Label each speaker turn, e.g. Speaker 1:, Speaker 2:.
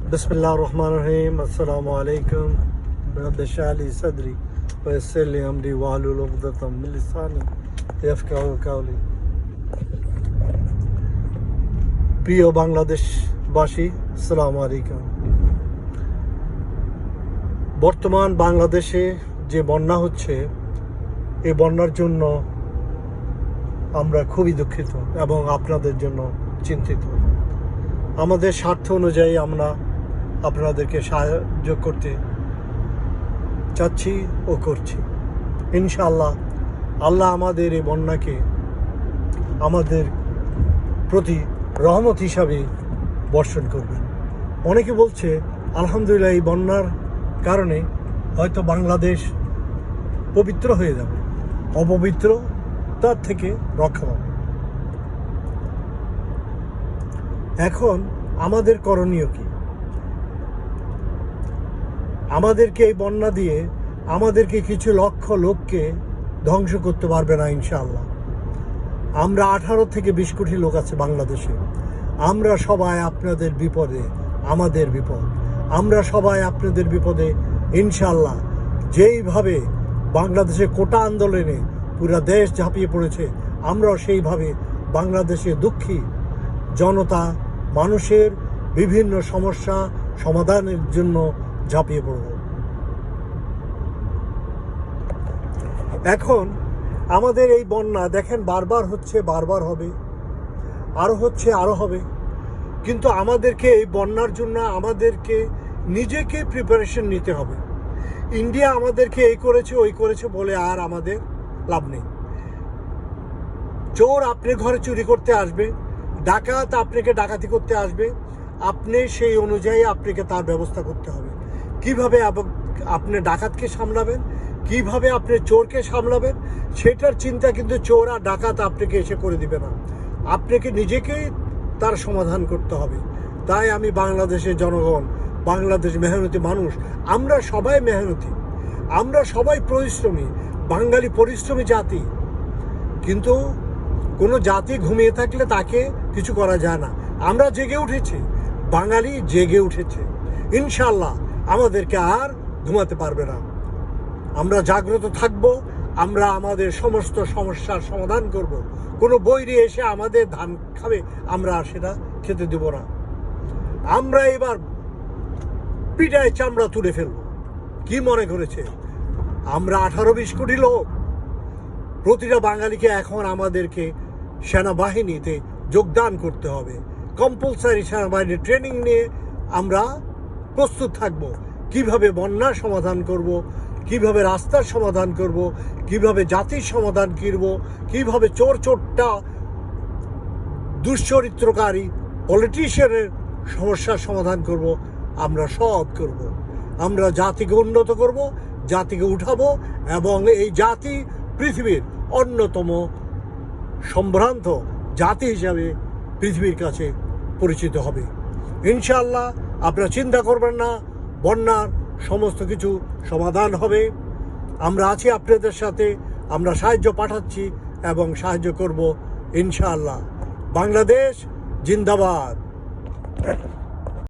Speaker 1: बिस्मिल्लाह रहमान रहीम। अस्सलामु अलैकुम। रब्बि इश्रह ली सदरी व यस्सिर ली अमरी वाहलुल उक़दतम मिन लिसानी याफ़क़हू क़ौली। প্রিয় বাংলাদেশবাসী, আসসালামু আলাইকুম। বর্তমান বাংলাদেশে যে বন্যা হচ্ছে, এই বন্যার জন্য আমরা খুবই দুঃখিত এবং আপনাদের জন্য চিন্তিত। আমাদের স্বার্থ অনুযায়ী আমরা আপনাদেরকে সাহায্য করতে চাচ্ছি ও করছি। ইনশাআল্লাহ আল্লাহ আমাদের এই বন্যাকে আমাদের প্রতি রহমত হিসাবে বর্ষণ করবেন। অনেকে বলছে আলহামদুলিল্লাহ এই বন্যার কারণে হয়তো বাংলাদেশ পবিত্র হয়ে যাবে, অপবিত্রতার থেকে রক্ষা পাবে। এখন আমাদের করণীয় কি? আমাদেরকে এই বন্যা দিয়ে আমাদেরকে কিছু লক্ষ লোককে ধ্বংস করতে পারবে না ইনশাআল্লাহ। আমরা 18 থেকে 20 কোটি লোক আছে বাংলাদেশে। আমরা সবাই আপনাদের বিপদে, আমাদের বিপদ। আমরা সবাই আপনাদের বিপদে ইনশাআল্লাহ। যেইভাবে বাংলাদেশে কোটা আন্দোলনে পুরা দেশ ঝাঁপিয়ে পড়েছে, আমরাও সেইভাবে বাংলাদেশে দুঃখী জনতা মানুষের বিভিন্ন সমস্যা সমাধানের জন্য ঝাঁপিয়ে পড়ব। এখন আমাদের এই বন্যা দেখেন বারবার হচ্ছে, বারবার হবে, আরও হচ্ছে, আরও হবে। কিন্তু আমাদেরকে এই বন্যার জন্য আমাদেরকে নিজেকে প্রিপারেশন নিতে হবে। ইন্ডিয়া আমাদেরকে এই করেছে ওই করেছে বলে আর আমাদের লাভ নেই। চোর আপনার ঘরে চুরি করতে আসবে, ডাকাত আপনাকে ডাকাতি করতে আসবে, আপনি সেই অনুযায়ী আপনাকে তার ব্যবস্থা করতে হবে। কিভাবে আপনি ডাকাতকে সামলাবেন, কিভাবে আপনি চোরকে সামলাবেন, সেটার চিন্তা কিন্তু চোর আর ডাকাত আপনাকে এসে করে দিবে না। আপনাকে নিজেকেই তার সমাধান করতে হবে। তাই আমি বাংলাদেশের জনগণ, বাংলাদেশ মেহনতি মানুষ, আমরা সবাই মেহনতি, আমরা সবাই পরিশ্রমী, বাঙালি পরিশ্রমী জাতি। কিন্তু কোনো জাতি ঘুমিয়ে থাকলে তাকে কিছু করা যায় না। আমরা জেগে উঠেছি, বাঙালি জেগে উঠেছে। ইনশাআল্লাহ আমাদেরকে আর ঘুমাতে পারবে না। আমরা জাগ্রত থাকব, আমরা আমাদের সমস্ত সমস্যার সমাধান করব। কোনো বৈরী এসে আমাদের ধান খাবে, আমরা সেটা খেতে দেব না। আমরা এবার পিঠায় চামড়া তুলে ফেলব। কি মনে করেছে আমরা 18-20 কোটি লোক? প্রতিটা বাঙালিকে এখন আমাদেরকে সেনাবাহিনীতে যোগদান করতে হবে। কম্পালসারি সেনাবাহিনীর ট্রেনিং নিয়ে আমরা প্রস্তুত থাকব। কিভাবে বন্যার সমাধান করব, কিভাবে রাস্তার সমাধান করব, কিভাবে জাতির সমাধান করব, কিভাবে চোরটা দুশ্চরিত্রকারী পলিটিশিয়ানের সমস্যার সমাধান করব, আমরা সব করব। আমরা জাতিকে উন্নত করব, জাতিকে উঠাবো এবং এই জাতি পৃথিবীর অন্যতম সম্ভ্রান্ত জাতি হিসাবে পৃথিবীর কাছে পরিচিত হবে। ইনশাআল্লাহ আপনারা চিন্তা করবেন না, বন্যার সমস্ত কিছু সমাধান হবে। আমরা আছি আপনাদের সাথে, আমরা সাহায্য পাঠাচ্ছি এবং সাহায্য করব ইনশাআল্লাহ। বাংলাদেশ জিন্দাবাদ।